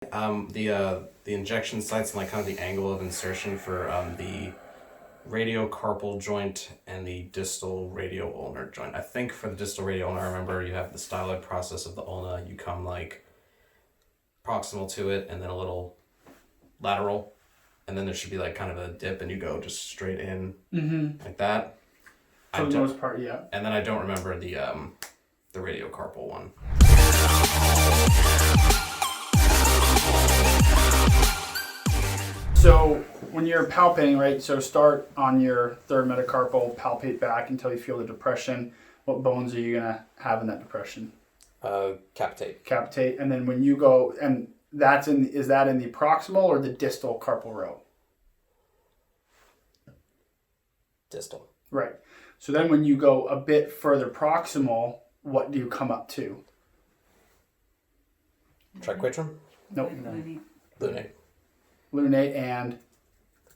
The injection sites and like kind of the angle of insertion for the radiocarpal joint and the distal radio-ulnar joint. I think for the distal radio-ulnar, I remember you have the styloid process of the ulna. You come like proximal to it and then a little lateral, and then there should be like kind of a dip and you go just straight in like that. For the most part, yeah. And then I don't remember the radiocarpal one. So when you're palpating, right, so start on your third metacarpal, palpate back until you feel the depression. What bones are you going to have in that depression? Capitate. Capitate. And then when you go, and is that in the proximal or the distal carpal row? Distal. Right. So then when you go a bit further proximal, what do you come up to? Triquetrum? Nope. Lunate. Lunate and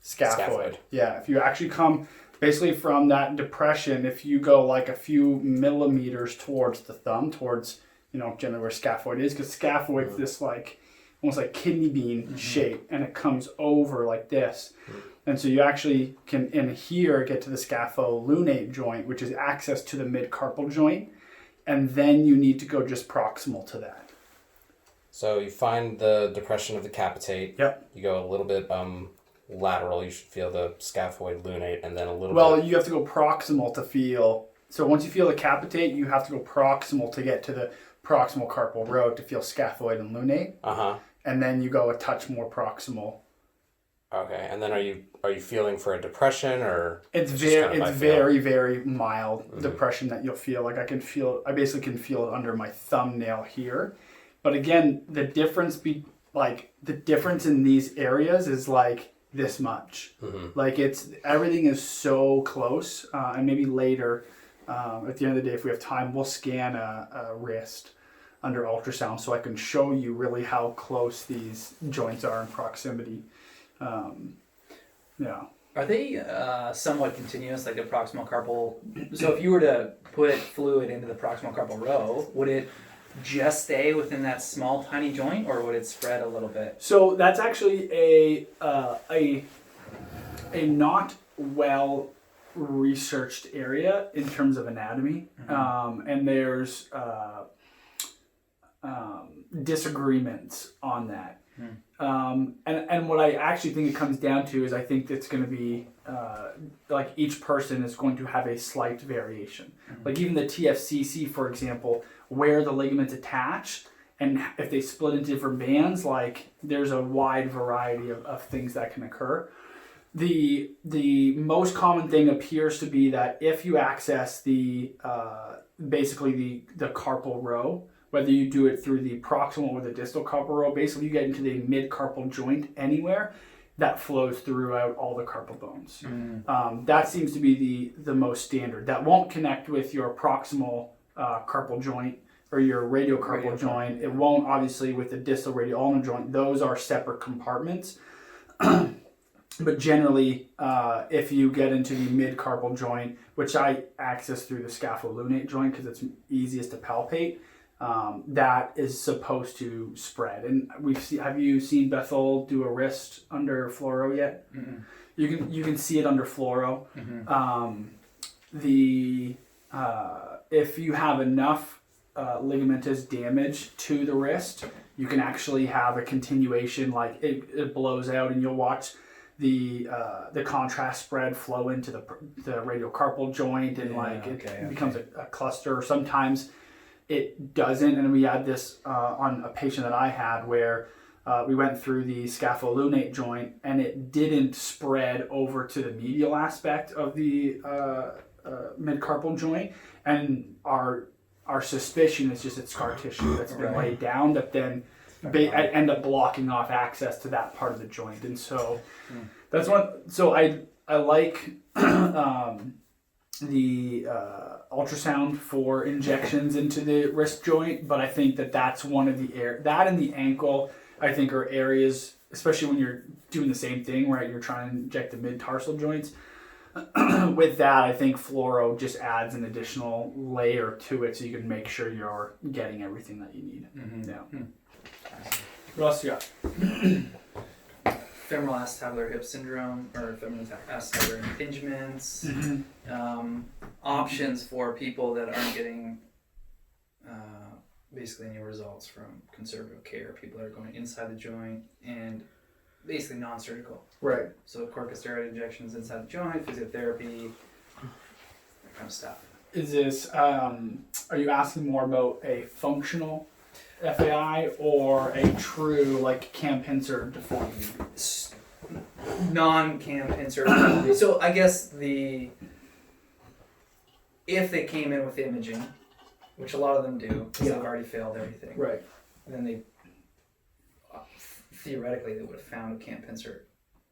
scaphoid. Yeah, if you actually come basically from that depression, if you go like a few millimeters towards the thumb, towards, generally where scaphoid is, because scaphoid's this like, almost like kidney bean shape, and it comes over like this. And so you actually can, in here, get to the scapholunate joint, which is access to the mid-carpal joint, and then you need to go just proximal to that. So you find the depression of the capitate. Yep. You go a little bit lateral. You should feel the scaphoid lunate, and then a little bit... Well, you have to go proximal to feel... So once you feel the capitate, you have to go proximal to get to the proximal carpal row to feel scaphoid and lunate. Uh-huh. And then you go a touch more proximal. Okay, and then are you feeling for a depression, or... It's very, very mild depression that you'll feel. Like I basically can feel it under my thumbnail here. But again, the difference in these areas is like this much. Like everything is so close. And maybe later, at the end of the day, if we have time, we'll scan a wrist under ultrasound so I can show you really how close these joints are in proximity. Yeah. Are they somewhat continuous, like the proximal carpal? So if you were to put fluid into the proximal carpal row, would it just stay within that small tiny joint, or would it spread a little bit? So that's actually a not well researched area in terms of anatomy, and there's disagreements on that. And what I actually think it comes down to is I think it's going to be like each person is going to have a slight variation. Like even the TFCC, for example, where the ligaments attach, and if they split into different bands, like there's a wide variety of things that can occur. The most common thing appears to be that if you access basically the carpal row, whether you do it through the proximal or the distal carpal row, basically you get into the mid-carpal joint anywhere, that flows throughout all the carpal bones. That seems to be the most standard. That won't connect with your proximal carpal joint or your radiocarpal joint. It won't, obviously, with the distal radio-ulnar joint. Those are separate compartments. But generally, if you get into the mid-carpal joint, which I access through the scapholunate joint because it's easiest to palpate, that is supposed to spread. And have you seen Bethel do a wrist under fluoro yet? You can see it under fluoro. If you have enough ligamentous damage to the wrist, you can actually have a continuation, like it blows out, and you'll watch the contrast spread flow into the radiocarpal joint, and it becomes a cluster. Sometimes it doesn't, and we had this on a patient that I had where we went through the scapholunate joint and it didn't spread over to the medial aspect of the mid-carpal joint, and our suspicion is just it's scar tissue that's been laid down that then end up blocking off access to that part of the joint. And so that's one. So I like the ultrasound for injections into the wrist joint, but I think that's one of that and the ankle, I think, are areas, especially when you're doing the same thing, right? You're trying to inject the mid-tarsal joints. With that, I think fluoro just adds an additional layer to it so you can make sure you're getting everything that you need. What else you got? Femoral acetabular hip syndrome or femoral acetabular impingements. Options for people that aren't getting basically any results from conservative care. People that are going inside the joint and basically non-surgical. Right. So corticosteroid injections inside the joint, physiotherapy, that kind of stuff. Is this, are you asking more about a functional FAI or a true, like, cam pincer deformity? Non-cam pincer. So I guess if they came in with imaging, which a lot of them do, because they've already failed everything. Right. Then they, theoretically, they would have found a cam pincer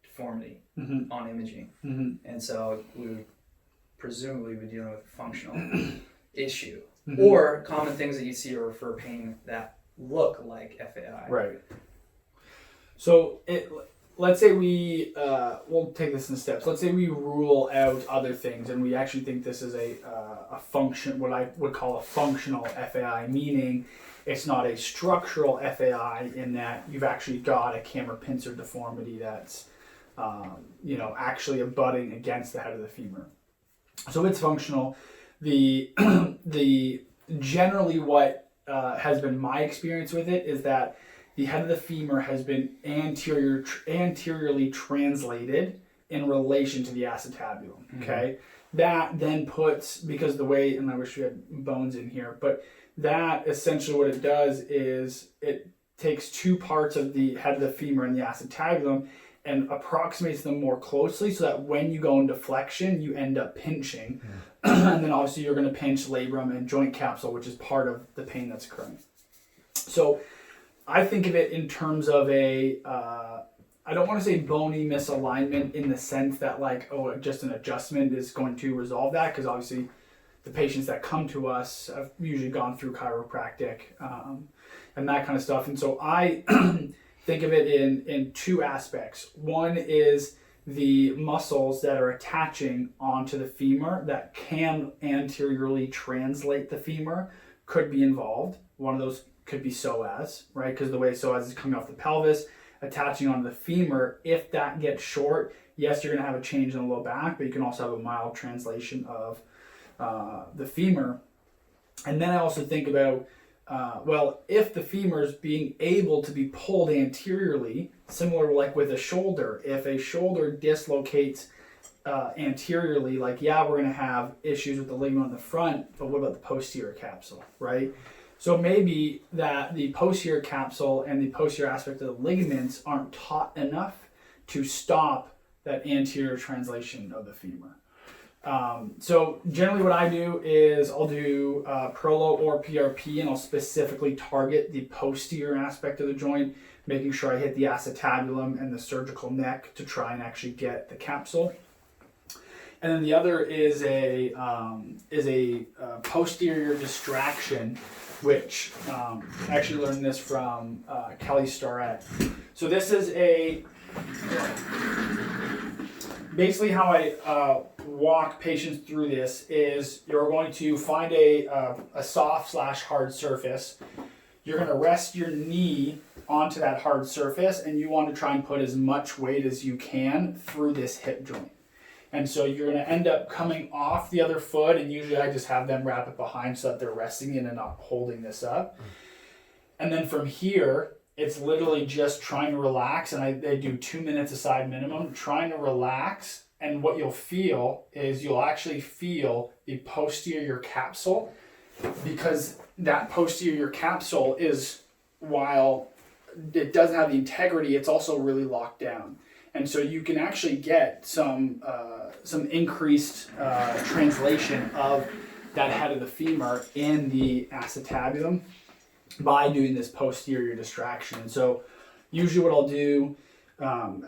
deformity on imaging. And so we would presumably be dealing with a functional issue. Or common things that you see are for pain that look like FAI. Right. So let's say we'll take this in steps. Let's say we rule out other things, and we actually think this is a function, what I would call a functional FAI, meaning it's not a structural FAI in that you've actually got a cam or pincer deformity that's actually abutting against the head of the femur. So it's functional. The generally what has been my experience with it is that the head of the femur has been anteriorly translated in relation to the acetabulum. Okay, that then puts, because the way, and I wish we had bones in here, but that essentially what it does is it takes two parts of the head of the femur and the acetabulum and approximates them more closely so that when you go into flexion, you end up pinching. And then obviously you're going to pinch labrum and joint capsule, which is part of the pain that's occurring. So I think of it in terms of I don't want to say bony misalignment in the sense that just an adjustment is going to resolve that, because obviously the patients that come to us have usually gone through chiropractic and that kind of stuff. And so I think of it in two aspects. One is the muscles that are attaching onto the femur that can anteriorly translate the femur could be involved. One of those could be psoas, right? Because the way psoas is coming off the pelvis, attaching onto the femur. If that gets short, yes, you're going to have a change in the low back, but you can also have a mild translation of the femur. And then I also think about, if the femur is being able to be pulled anteriorly, similar like with a shoulder, if a shoulder dislocates anteriorly, we're going to have issues with the ligament on the front, but what about the posterior capsule, right? So maybe that the posterior capsule and the posterior aspect of the ligaments aren't taut enough to stop that anterior translation of the femur. So generally what I do is I'll do Prolo or PRP, and I'll specifically target the posterior aspect of the joint, making sure I hit the acetabulum and the surgical neck to try and actually get the capsule. And then the other is a posterior distraction, which I actually learned this from Kelly Starrett. So this is basically how I walk patients through this is you're going to find a soft/hard surface. You're going to rest your knee onto that hard surface, and you want to try and put as much weight as you can through this hip joint. And so you're going to end up coming off the other foot, and usually I just have them wrap it behind so that they're resting in and not holding this up. And then from here, it's literally just trying to relax, and they do 2 minutes a side minimum, trying to relax. And what you'll feel is you'll actually feel the posterior capsule, because that posterior capsule is, while it doesn't have the integrity, it's also really locked down. And so you can actually get some increased translation of that head of the femur in the acetabulum by doing this posterior distraction. And so usually what I'll do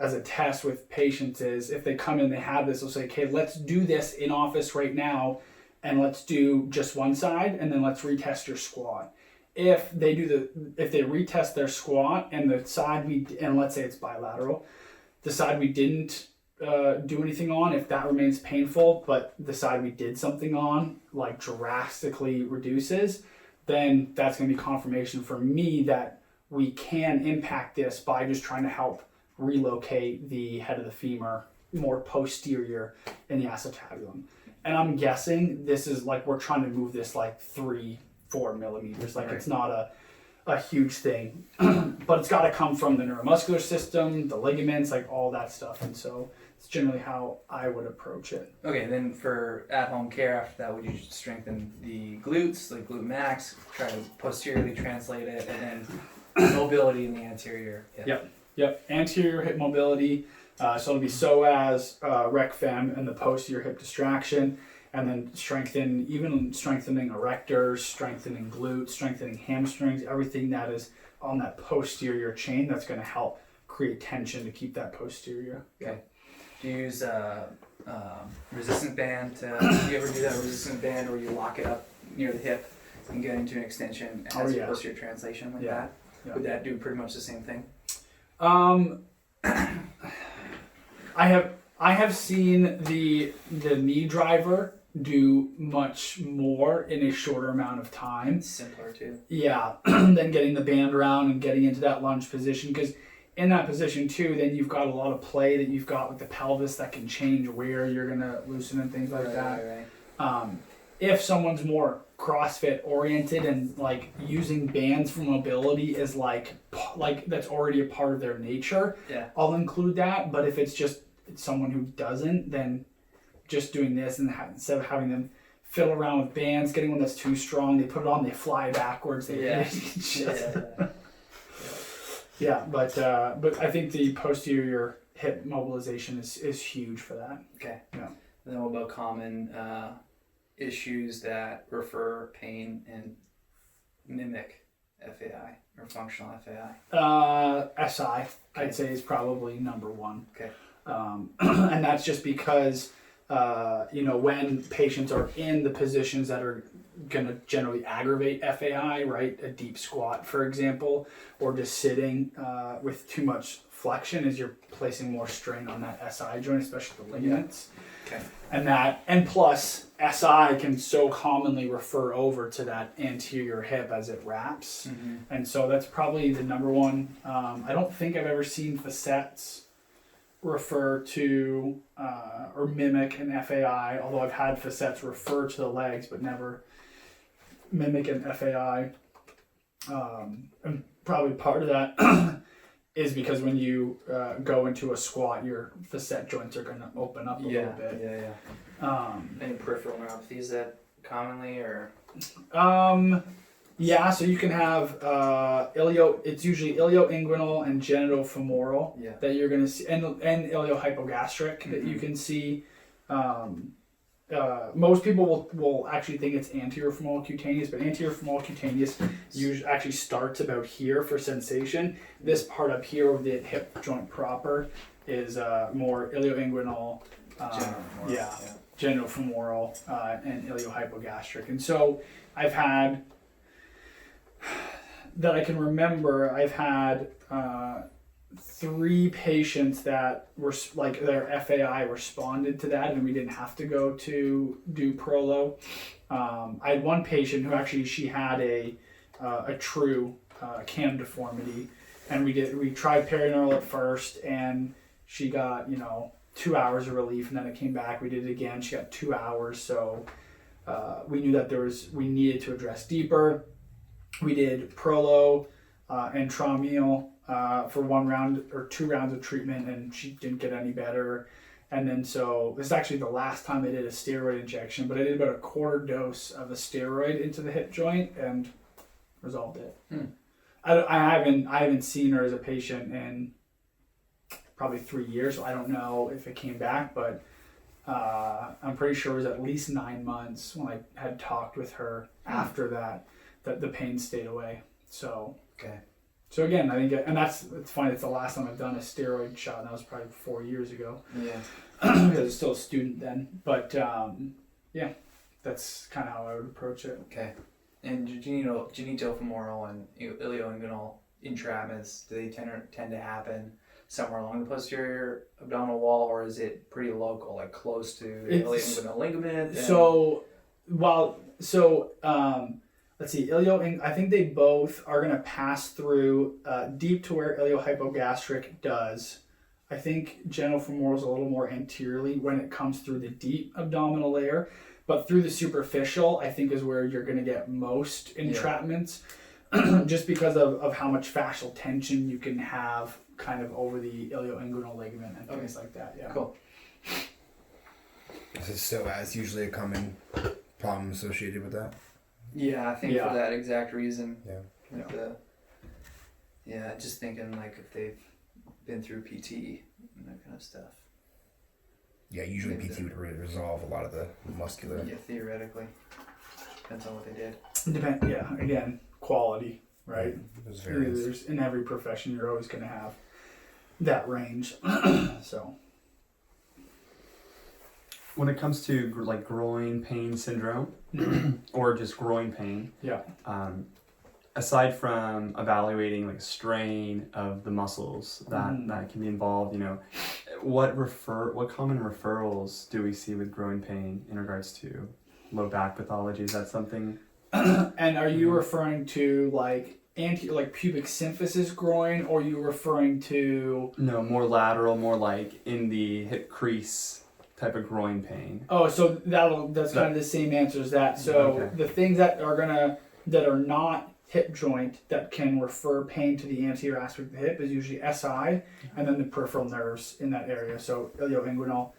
as a test with patients is if they come in, they have this, I'll say, okay, let's do this in office right now, and let's do just one side, and then let's retest your squat. If they retest their squat and the side and let's say it's bilateral, the side we didn't do anything on, if that remains painful, but the side we did something on drastically reduces, then that's going to be confirmation for me that we can impact this by just trying to help relocate the head of the femur more posterior in the acetabulum. And I'm guessing this is like, we're trying to move this like 3-4 millimeters. Like it's not a huge thing, but it's got to come from the neuromuscular system, the ligaments, like all that stuff. And so it's generally how I would approach it. Okay, and then for at-home care after that, would you strengthen the glutes, like glute max, try to posteriorly translate it, and then mobility in the anterior hip? Yep. Anterior hip mobility. So it'll be psoas, rec fem, and the posterior hip distraction. And then strengthening erectors, strengthening glutes, strengthening hamstrings, everything that is on that posterior chain that's going to help create tension to keep that posterior. Okay. Do you use resistant band? Do you ever do that resistant band where you lock it up near the hip and get into an extension as opposed to your translation like that? Yeah. Would that do pretty much the same thing? I have seen the knee driver do much more in a shorter amount of time. It's simpler too. Yeah, than getting the band around and getting into that lunge position, because in that position too, then you've got a lot of play that you've got with the pelvis that can change where you're gonna loosen and things like that. Right. If someone's more CrossFit oriented and like using bands for mobility is like that's already a part of their nature, I'll include that. But if it's someone who doesn't, then just doing this and instead of having them fiddle around with bands, getting one that's too strong, they put it on, they fly backwards. But I think the posterior hip mobilization is huge for that. Okay. Yeah. And then what about common issues that refer pain and mimic FAI or functional FAI? SI, okay. I'd say is probably number one. Okay. And that's just because when patients are in the positions that are going to generally aggravate FAI, right? A deep squat, for example, or just sitting with too much flexion as you're placing more strain on that SI joint, especially the ligaments. Okay. And plus SI can so commonly refer over to that anterior hip as it wraps. Mm-hmm. And so that's probably the number one. I don't think I've ever seen facets refer to or mimic an FAI, although I've had facets refer to the legs but never mimic an FAI. And probably part of that is because when you go into a squat, your facet joints are going to open up a little bit. Any peripheral neuropathies that commonly or? Yeah, so you can have it's usually ilioinguinal and genitofemoral that you're going to see, and iliohypogastric that you can see. Most people will actually think it's anterior femoral cutaneous, but anterior femoral cutaneous usually actually starts about here for sensation. This part up here of the hip joint proper is more ilioinguinal, genitofemoral, and iliohypogastric. And so I've had, that I can remember, I've had 3 patients that were like their FAI responded to that, and we didn't have to go to do Prolo. I had one patient who actually, she had a true cam deformity, and we tried perineural at first, and she got 2 hours of relief, and then it came back. We did it again. She got 2 hours, so we knew that we needed to address deeper. We did Prolo and Traumeel for 1 round or 2 rounds of treatment, and she didn't get any better. And then so this is actually the last time I did a steroid injection, but I did about a quarter dose of a steroid into the hip joint and resolved it. I haven't seen her as a patient in probably 3 years, so I don't know if it came back, but I'm pretty sure it was at least 9 months when I had talked with her after that the pain stayed away. So So again, I think, and it's funny, it's the last time I've done a steroid shot, and that was probably 4 years ago. Yeah. Because I was still a student then. But that's kind of how I would approach it. Okay. And genitofemoral and ilioinguinal intramus, do they tend to happen somewhere along the posterior abdominal wall, or is it pretty local, like close to the ilioinguinal ligament? let's see, I think they both are going to pass through deep to where iliohypogastric does. I think genitofemoral is a little more anteriorly when it comes through the deep abdominal layer, but through the superficial, I think is where you're going to get most entrapments, just because of how much fascial tension you can have kind of over the ilioinguinal ligament and things like that. Yeah. Cool. So that's usually a common problem associated with that. Yeah, I think for that exact reason. Yeah. With just thinking like if they've been through PT and that kind of stuff. Yeah, usually PT would resolve a lot of the muscular. Yeah, theoretically. Depends on what they did. Again, quality, right? Those variants. There's, in every profession, you're always going to have that range. So. When it comes to like groin pain syndrome or just groin pain, aside from evaluating like strain of the muscles that can be involved, what common referrals do we see with groin pain in regards to low back pathology? Is that something? And are you referring to like pubic symphysis groin, or are you referring to? No, more lateral, more like in the hip crease type of groin pain. Oh, so that's kind of the same answer as that. So the things that are not hip joint that can refer pain to the anterior aspect of the hip is usually SI, and then the peripheral nerves in that area. So ilioinguinal,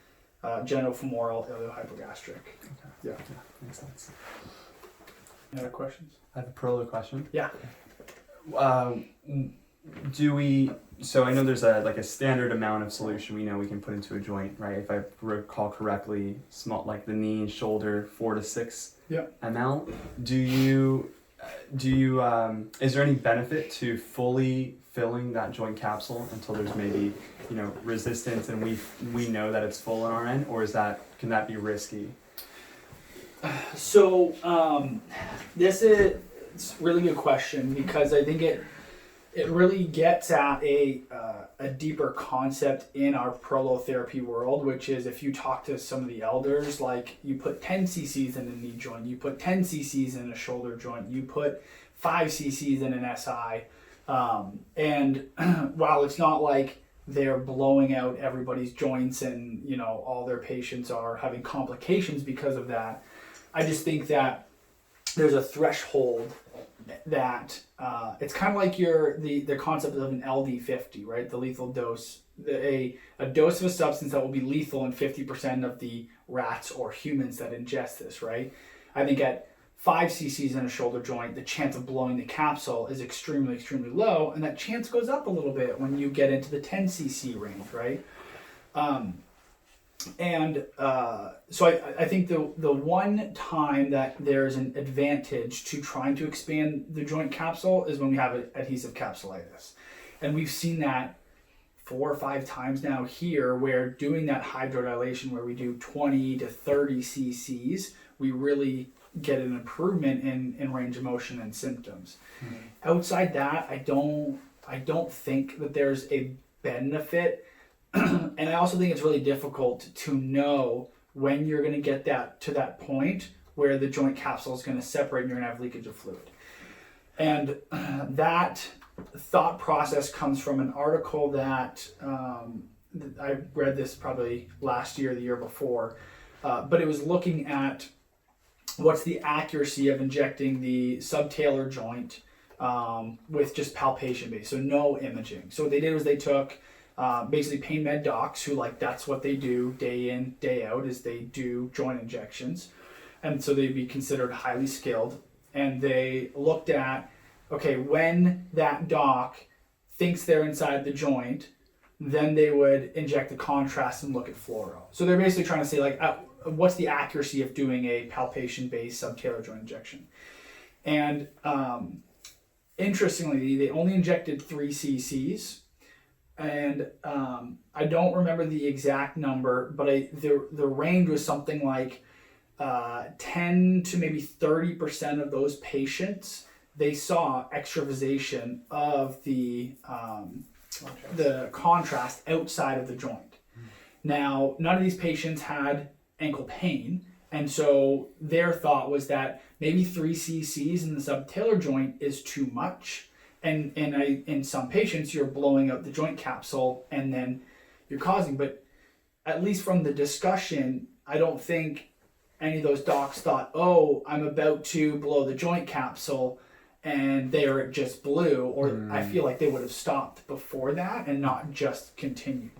genitofemoral, iliohypogastric. Okay. Yeah, makes sense. Any other questions? I have a prolo question. Yeah. So I know there's a standard amount of solution we know we can put into a joint, right? If I recall correctly, small, like the knee and shoulder, 4 to 6 ml. Is there any benefit to fully filling that joint capsule until there's maybe, resistance and we know that it's full on our end, or can that be risky? So this is a really good question, because I think it really gets at a deeper concept in our prolotherapy world, which is if you talk to some of the elders, like you put 10 cc's in a knee joint, you put 10 cc's in a shoulder joint, you put 5 cc's in an SI. And while it's not like they're blowing out everybody's joints and, all their patients are having complications because of that, I just think that there's a threshold that it's kind of like the concept of an LD50, right? The lethal dose, a dose of a substance that will be lethal in 50% of the rats or humans that ingest this, right? I think at 5 cc's in a shoulder joint, the chance of blowing the capsule is extremely, extremely low, and that chance goes up a little bit when you get into the 10 cc range, right? So I think the one time that there's an advantage to trying to expand the joint capsule is when we have adhesive capsulitis. And we've seen that 4 or 5 times now here, where doing that hydrodilation where we do 20 to 30 cc's, we really get an improvement in range of motion and symptoms. Mm-hmm. Outside that, I don't think that there's a benefit. And I also think it's really difficult to know when you're going to get that to that point where the joint capsule is going to separate and you're going to have leakage of fluid. And that thought process comes from an article that I read this probably last year, the year before, but it was looking at what's the accuracy of injecting the subtalar joint with just palpation based, so no imaging. So what they did was they took basically pain med docs who that's what they do day in, day out, is they do joint injections. And so they'd be considered highly skilled. And they looked at, okay, when that doc thinks they're inside the joint, then they would inject the contrast and look at fluoro. So they're basically trying to say what's the accuracy of doing a palpation-based subtalar joint injection. And interestingly, they only injected 3 cc's. And I don't remember the exact number, but the range was something like 10 to maybe 30% of those patients, they saw extravasation of the contrast outside of the joint. Now, none of these patients had ankle pain, And so their thought was that maybe 3 cc's in the subtalar joint is too much. And in some patients, you're blowing out the joint capsule and then you're causing. But at least from the discussion, I don't think any of those docs thought, oh, I'm about to blow the joint capsule and there it just blew. Or I feel like they would have stopped before that and not just continued.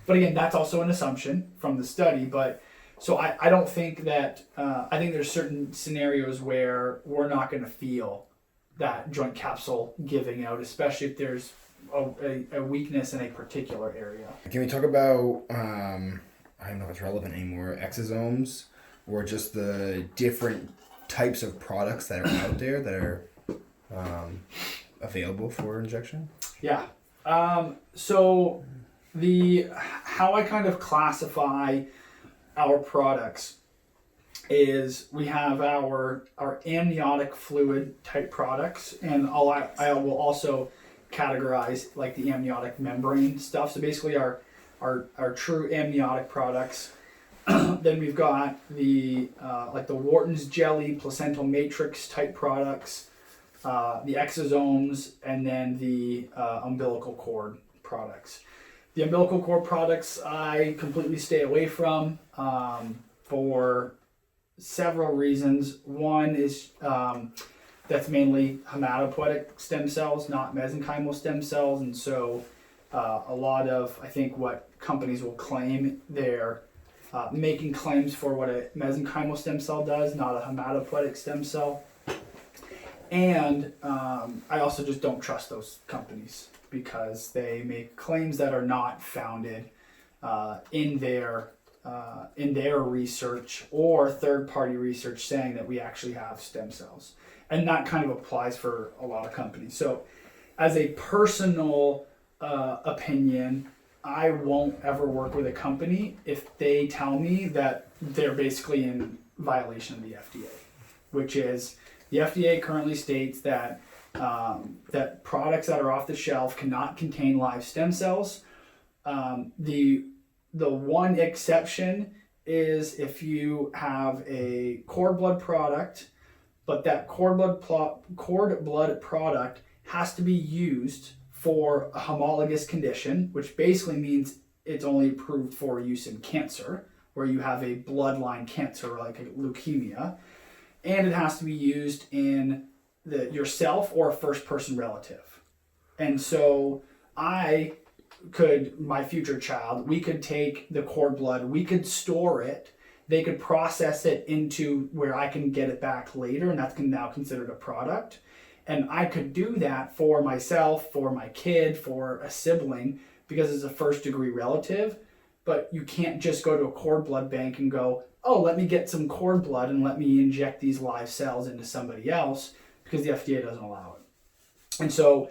But again, that's also an assumption from the study. But so I don't think that, I think there's certain scenarios where we're not going to feel that joint capsule giving out, especially if there's a weakness in a particular area. Can we talk about, I don't know if it's relevant anymore, exosomes, or just the different types of products that are out there that are available for injection? Yeah. So how I kind of classify our products is we have our amniotic fluid type products, and I will also categorize like the amniotic membrane stuff. So basically our true amniotic products. Then we've got the like the Wharton's jelly, placental matrix type products, the exosomes, and then the umbilical cord products. The umbilical cord products I completely stay away from for several reasons. One is that's mainly hematopoetic stem cells, not mesenchymal stem cells, and so a lot of, I think, what companies will claim, they're making claims for what a mesenchymal stem cell does, not a hematopoetic stem cell. And I also just don't trust those companies because they make claims that are not founded in their research or third-party research saying that we actually have stem cells. And that kind of applies for a lot of companies. So as a personal opinion, I won't ever work with a company if they tell me that they're basically in violation of the FDA, which is the FDA currently states that that products that are off the shelf cannot contain live stem cells. The one exception is if you have a cord blood product, but that cord blood product has to be used for a homologous condition, which basically means it's only approved for use in cancer, where you have a bloodline cancer like a leukemia, and it has to be used in yourself or a first person relative. And so my future child, we could take the cord blood, we could store it, they could process it into where I can get it back later, and that's now considered a product. And I could do that for myself, for my kid, for a sibling, because it's a first degree relative. But you can't just go to a cord blood bank and go, oh, let me get some cord blood and let me inject these live cells into somebody else, because the FDA doesn't allow it. And so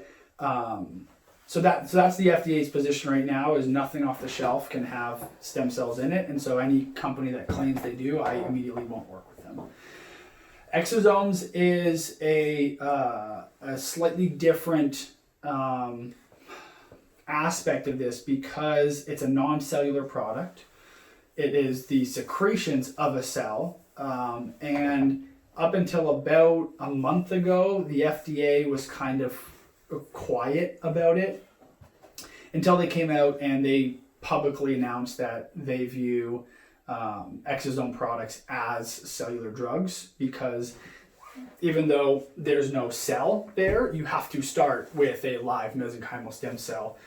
so that's the FDA's position right now, is nothing off the shelf can have stem cells in it. And so any company that claims they do, I immediately won't work with them. Exosomes is a slightly different aspect of this because it's a non-cellular product. It is the secretions of a cell, and up until about a month ago, the FDA was kind of quiet about it until they came out and they publicly announced that they view exosome products as cellular drugs, because even though there's no cell there, you have to start with a live mesenchymal stem cell,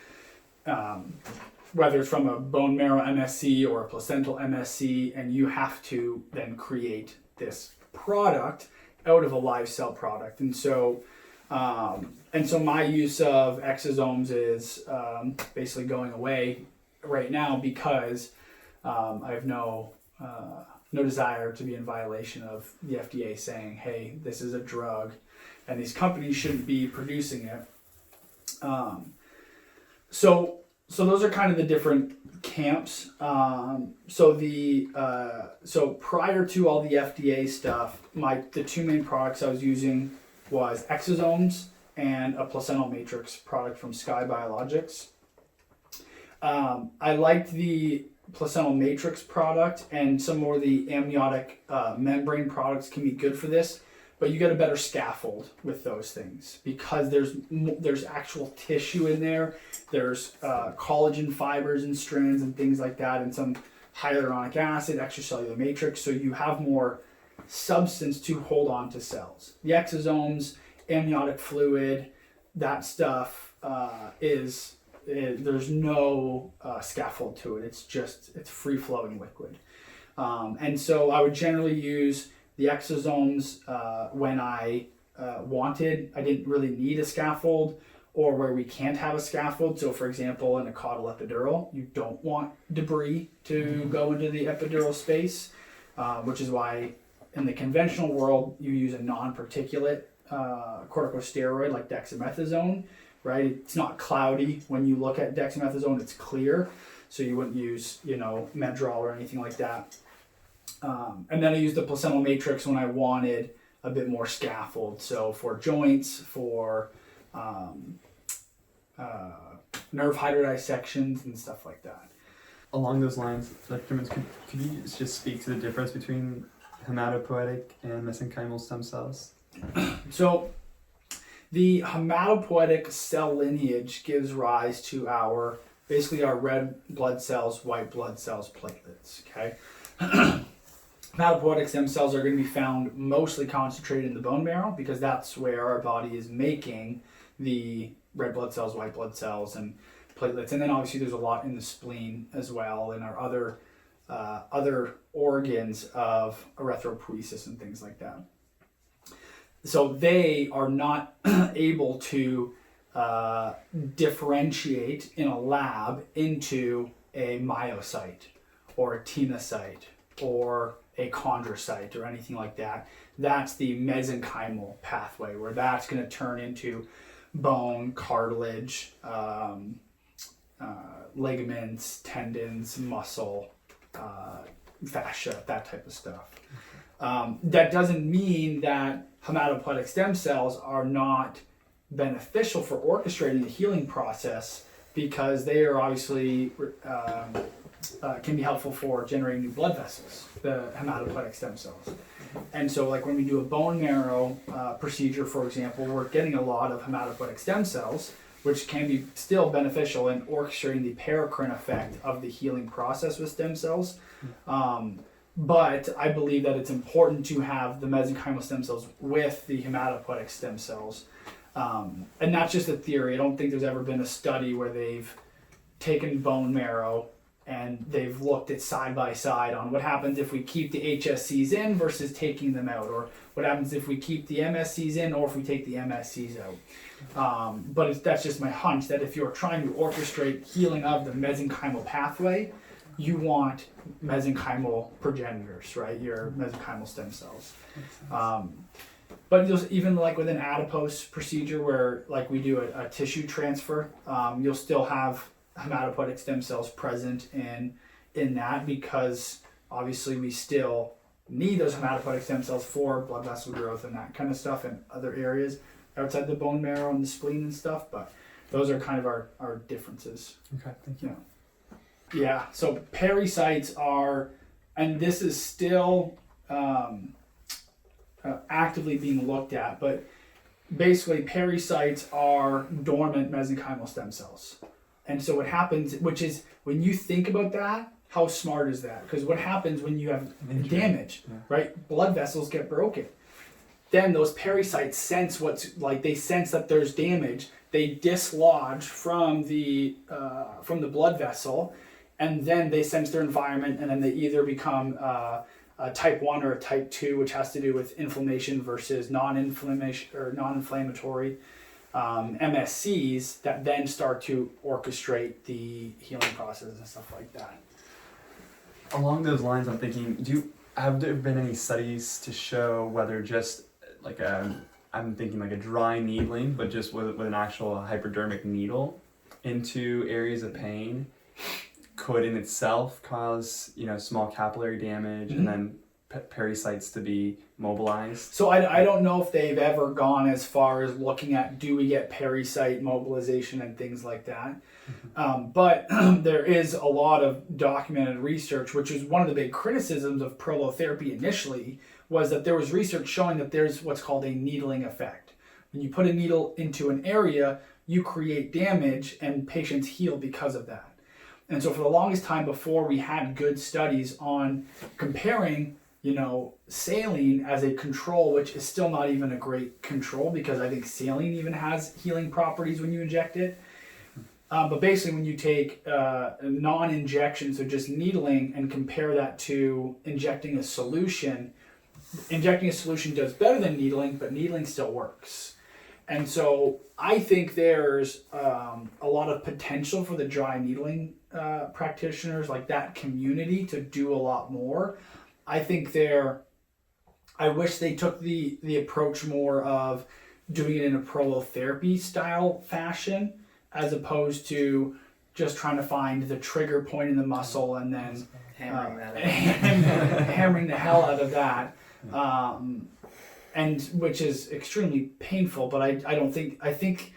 whether it's from a bone marrow MSC or a placental MSC, and you have to then create this product out of a live cell product. And so my use of exosomes is basically going away right now because I have no desire to be in violation of the FDA saying, hey, this is a drug and these companies shouldn't be producing it. So those are kind of the different camps. So prior to all the FDA stuff, the two main products I was using was exosomes and a placental matrix product from Sky Biologics. I liked the placental matrix product and some more of the amniotic membrane products can be good for this, but you get a better scaffold with those things because there's actual tissue in there. There's collagen fibers and strands and things like that, and some hyaluronic acid, extracellular matrix, so you have more substance to hold on to cells. The exosomes, amniotic fluid, that stuff there's no scaffold to it. It's free flowing liquid. And so I would generally use the exosomes when I didn't really need a scaffold, or where we can't have a scaffold. So for example, in a caudal epidural, you don't want debris to go into the epidural space, which is why in the conventional world, you use a non-particulate corticosteroid like dexamethasone, right? It's not cloudy. When you look at dexamethasone, it's clear. So you wouldn't use, Medrol or anything like that. And then I used the placental matrix when I wanted a bit more scaffold. So for joints, for nerve hydrodissections and stuff like that. Along those lines, Dr. Timmermans, could you just speak to the difference between hematopoetic and mesenchymal stem cells? So the hematopoetic cell lineage gives rise to our red blood cells, white blood cells, platelets, okay? Hematopoetic stem cells are going to be found mostly concentrated in the bone marrow because that's where our body is making the red blood cells, white blood cells, and platelets. And then obviously there's a lot in the spleen as well, and our other organs of erythropoiesis and things like that. So they are not able to differentiate in a lab into a myocyte or a tenocyte or a chondrocyte or anything like that. That's the mesenchymal pathway, where that's going to turn into bone, cartilage, ligaments, tendons, muscle, fascia, that type of stuff. That doesn't mean that hematopoietic stem cells are not beneficial for orchestrating the healing process, because they are obviously can be helpful for generating new blood vessels, the hematopoietic stem cells. And so like when we do a bone marrow procedure, for example, we're getting a lot of hematopoietic stem cells, which can be still beneficial in orchestrating the paracrine effect of the healing process with stem cells. But I believe that it's important to have the mesenchymal stem cells with the hematopoietic stem cells. And that's just a theory. I don't think there's ever been a study where they've taken bone marrow and they've looked at side by side on what happens if we keep the HSCs in versus taking them out, or what happens if we keep the MSCs in or if we take the MSCs out. But that's just my hunch that if you're trying to orchestrate healing of the mesenchymal pathway, you want mesenchymal progenitors, right? Your mesenchymal stem cells. But even like with an adipose procedure where like we do a tissue transfer, you'll still have hematopoietic stem cells present in that, because obviously we still need those hematopoietic stem cells for blood vessel growth and that kind of stuff in other areas outside the bone marrow and the spleen and stuff. But those are kind of our differences. Okay, thank you. Yeah, so pericytes are, and this is still actively being looked at, but basically pericytes are dormant mesenchymal stem cells. And so what happens, which is when you think about that, how smart is that? Because what happens when you have damage, right? Blood vessels get broken. Then those pericytes sense they sense that there's damage. They dislodge from the blood vessel, and then they sense their environment, and then they either become a type 1 or a type 2, which has to do with inflammation versus non-inflammation or non-inflammatory MSCs that then start to orchestrate the healing process and stuff like that. Along those lines, I'm thinking, have there been any studies to show whether just like I'm thinking like a dry needling, but just with an actual hypodermic needle into areas of pain could in itself cause small capillary damage, and then pericytes to be mobilized? So I don't know if they've ever gone as far as looking at do we get pericyte mobilization and things like that. But there is a lot of documented research, which is one of the big criticisms of prolotherapy initially, was that there was research showing that there's what's called a needling effect. When you put a needle into an area, you create damage and patients heal because of that. And so for the longest time before we had good studies on comparing, saline as a control, which is still not even a great control because I think saline even has healing properties when you inject it. But basically when you take non-injection, so just needling, and compare that to injecting a solution does better than needling, but needling still works. And so I think there's a lot of potential for the dry needling practitioners, like that community, to do a lot more. I wish they took the approach more of doing it in a prolotherapy style fashion, as opposed to just trying to find the trigger point in the muscle and then hammering the hell out of that. And which is extremely painful, but I think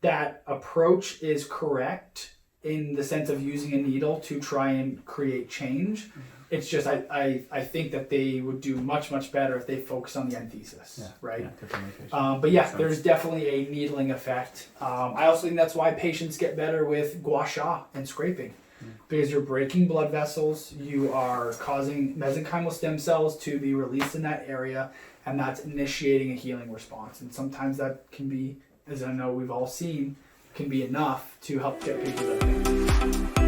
that approach is correct in the sense of using a needle to try and create change. It's just I think that they would do much better if they focus on the enthesis, right? But there's definitely a needling effect. I also think that's why patients get better with gua sha and scraping, because you're breaking blood vessels, you are causing mesenchymal stem cells to be released in that area, and that's initiating a healing response. And sometimes that can be, as I know we've all seen, can be enough to help get people better.